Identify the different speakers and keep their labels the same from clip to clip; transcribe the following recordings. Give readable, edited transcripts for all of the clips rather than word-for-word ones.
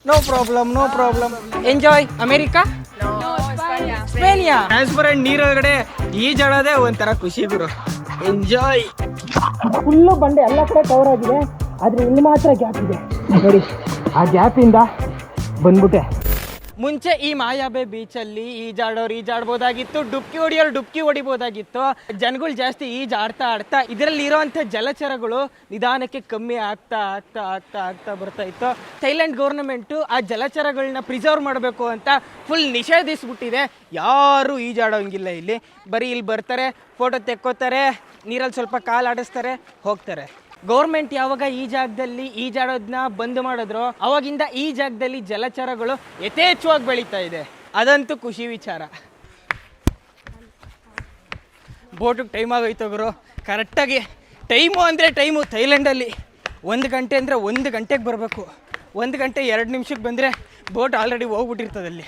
Speaker 1: No problem enjoy America ಸ್ಪೇನಿಯಾ transparent ನೀರೊಳಗಡೆ ಈಜಾಡೋದೇ ಒಂಥರ ಖುಷಿ ಗುರು. ಎಂಜಾಯ್. ಫುಲ್ಲು ಬಂಡೆ ಎಲ್ಲ ಕಡೆ ಕವರ್ ಆಗಿದೆ, ಆದರೆ ಇಲ್ಲಿ ಮಾತ್ರ ಗ್ಯಾಪ್ ಇದೆ ನೋಡಿ. ಆ ಗ್ಯಾಪಿಂದ ಬಂದ್ಬಿಟ್ಟೆ. ಮುಂಚೆ ಈ ಮಾಯಾಬೆ ಬೀಚಲ್ಲಿ ಈಜಾಡ್ಬೋದಾಗಿತ್ತು, ಡುಬ್ಕಿ ಹೊಡಿಬೋದಾಗಿತ್ತು. ಜನಗಳು ಜಾಸ್ತಿ ಆಡ್ತಾ ಇದರಲ್ಲಿ ಇರೋವಂಥ ಜಲಚರಗಳು ನಿಧಾನಕ್ಕೆ ಕಮ್ಮಿ ಆಗ್ತಾ ಬರ್ತಾ ಇತ್ತು. ಥೈಲ್ಯಾಂಡ್ ಗೌರ್ಮೆಂಟು ಆ ಜಲಚರಗಳನ್ನ ಪ್ರಿಸರ್ವ್ ಮಾಡಬೇಕು ಅಂತ ಫುಲ್ ನಿಷೇಧಿಸ್ಬಿಟ್ಟಿದೆ. ಯಾರು ಈಜಾಡೋಂಗಿಲ್ಲ ಇಲ್ಲಿ. ಬರೀ ಇಲ್ಲಿ ಬರ್ತಾರೆ, ಫೋಟೋ ತೆಕ್ಕೋತಾರೆ, ನೀರಲ್ಲಿ ಸ್ವಲ್ಪ ಕಾಲಾಡಿಸ್ತಾರೆ, ಹೋಗ್ತಾರೆ. ಗೌರ್ಮೆಂಟ್ ಯಾವಾಗ ಈ ಜಾಗದಲ್ಲಿ ಈಜಾಡೋದನ್ನ ಬಂದ್ ಮಾಡಿದ್ರು ಅವಾಗಿಂದ ಈ ಜಾಗದಲ್ಲಿ ಜಲಚರಗಳು ಯಥೇಚ್ಛವಾಗಿ ಬೆಳೀತಾ ಇದೆ. ಅದಂತೂ ಖುಷಿ ವಿಚಾರ. ಬೋಟಿಗೆ ಟೈಮ್ ಆಗೋಯ್ತು ಗುರು. ಕರೆಕ್ಟಾಗಿ ಟೈಮು ಥೈಲ್ಯಾಂಡಲ್ಲಿ 1 ಗಂಟೆ ಅಂದರೆ 1 ಗಂಟೆಗೆ ಬರಬೇಕು. 1 ಗಂಟೆ 2 ನಿಮಿಷಕ್ಕೆ ಬಂದರೆ ಬೋಟ್ ಆಲ್ರೆಡಿ ಹೋಗ್ಬಿಟ್ಟಿರ್ತದಲ್ಲಿ.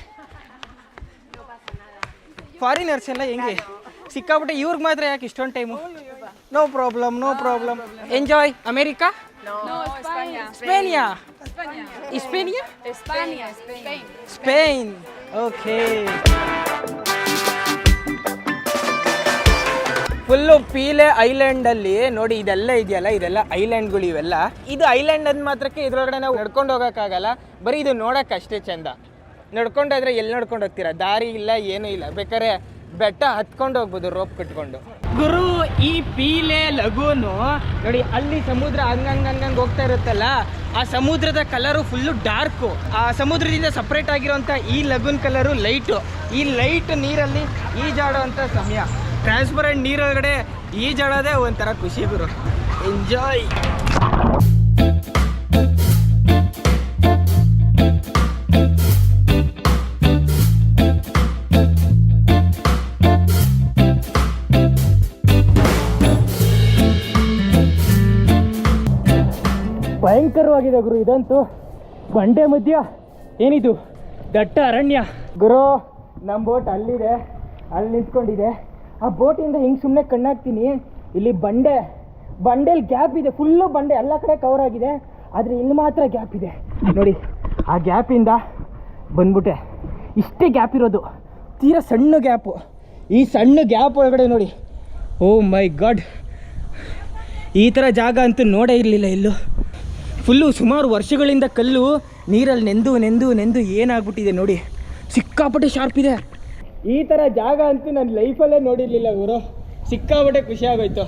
Speaker 1: ಫಾರಿನರ್ಸ್ ಎಲ್ಲ ಹೆಂಗೆ ಸಿಕ್ಕಾಬಿಟ್ಟೆ, ಇವ್ರಿಗೆ ಮಾತ್ರ ಯಾಕೆ ಇಷ್ಟೊಂದು time? No problem enjoy America ಸ್ಪೇನಿಯಾ ಸ್ಪೇನ್. ಓಕೆ, ಫುಲ್ಲು ಪೀಲೆ ಐಲ್ಯಾಂಡಲ್ಲಿ ನೋಡಿ. ಇದೆಲ್ಲ ಇದೆಯಲ್ಲ, ಇದೆಲ್ಲ ಐಲ್ಯಾಂಡ್ಗಳು. ಇವೆಲ್ಲ ಇದು ಐಲ್ಯಾಂಡ್ ಅಂದ ಮಾತ್ರಕ್ಕೆ ಇದ್ರೊಳಗಡೆ ನಾವು ನಡ್ಕೊಂಡು ಹೋಗೋಕ್ಕಾಗಲ್ಲ. ಬರೀ ಇದು ನೋಡೋಕೆ ಅಷ್ಟೇ ಚಂದ. ನಡ್ಕೊಂಡೋದ್ರೆ ಎಲ್ಲಿ ನಡ್ಕೊಂಡು ಹೋಗ್ತೀರಾ? ದಾರಿ ಇಲ್ಲ, ಏನೂ ಇಲ್ಲ. ಬೇಕಾದ್ರೆ ಬೆಟ್ಟ ಹತ್ಕೊಂಡು ಹೋಗ್ಬೋದು ರೋಪ್ ಕಟ್ಕೊಂಡು. ಗುರು, ಈ ಪೀಲೆ ಲಗೂನು ನೋಡಿ, ಅಲ್ಲಿ ಸಮುದ್ರ ಹಂಗಂಗೆ ಹೋಗ್ತಾ ಇರುತ್ತಲ್ಲ, ಆ ಸಮುದ್ರದ ಕಲರು ಫುಲ್ಲು ಡಾರ್ಕು. ಆ ಸಮುದ್ರದಿಂದ ಸಪ್ರೇಟ್ ಆಗಿರೋಂಥ ಈ ಲಗೂನ್ ಕಲರು ಲೈಟು. ಈ ಲೈಟ್ ನೀರಲ್ಲಿ ಈಜಾಡೋ ಅಂಥ ಸಮಯ. ಟ್ರಾನ್ಸ್ಪರೆಂಟ್ ನೀರೊಳಗಡೆ ಈಜಾಡೋದೇ ಒಂಥರ ಖುಷಿ ಗುರು. ಎಂಜಾಯ್. ಭಯಂಕರವಾಗಿದೆ ಗುರು ಇದಂತೂ. ಬಂಡೆ ಮಧ್ಯ ಏನಿದು ದಟ್ಟ ಅರಣ್ಯ ಗುರು. ನಮ್ಮ ಬೋಟ್ ಅಲ್ಲಿದೆ, ಅಲ್ಲಿ ನಿಂತ್ಕೊಂಡಿದೆ. ಆ ಬೋಟಿಂದ ಹಿಂಗೆ ಸುಮ್ಮನೆ ಕಣ್ಣಾಗ್ತೀನಿ. ಇಲ್ಲಿ ಬಂಡೆಲಿ ಗ್ಯಾಪ್ ಇದೆ. ಫುಲ್ಲು ಬಂಡೆ ಎಲ್ಲ ಕಡೆ ಕವರ್ ಆಗಿದೆ, ಆದರೆ ಇಲ್ಲಿ ಮಾತ್ರ ಗ್ಯಾಪ್ ಇದೆ ನೋಡಿ. ಆ ಗ್ಯಾಪಿಂದ ಬಂದ್ಬಿಟ್ಟೆ. ಇಷ್ಟೇ ಗ್ಯಾಪ್ ಇರೋದು, ತೀರಾ ಸಣ್ಣ ಗ್ಯಾಪು. ಈ ಸಣ್ಣ ಗ್ಯಾಪ್ ಒಳಗಡೆ ನೋಡಿ, ಓ ಮೈ ಗಾಡ್, ಈ ಥರ ಜಾಗ ಅಂತೂ ನೋಡೇ ಇರಲಿಲ್ಲ ಎಲ್ಲೂ. ಫುಲ್ಲು ಸುಮಾರು ವರ್ಷಗಳಿಂದ ಕಲ್ಲು ನೀರಲ್ಲಿ ನೆಂದು ಏನಾಗ್ಬಿಟ್ಟಿದೆ ನೋಡಿ. ಸಿಕ್ಕಾಪಟ್ಟೆ ಶಾರ್ಪ್ ಇದೆ. ಈ ಥರ ಜಾಗ ಅಂತೂ ನನ್ನ ಲೈಫಲ್ಲೇ ನೋಡಿರಲಿಲ್ಲ ಗುರು. ಸಿಕ್ಕಾಪಟ್ಟೆ ಖುಷಿ ಆಗೋಯ್ತು.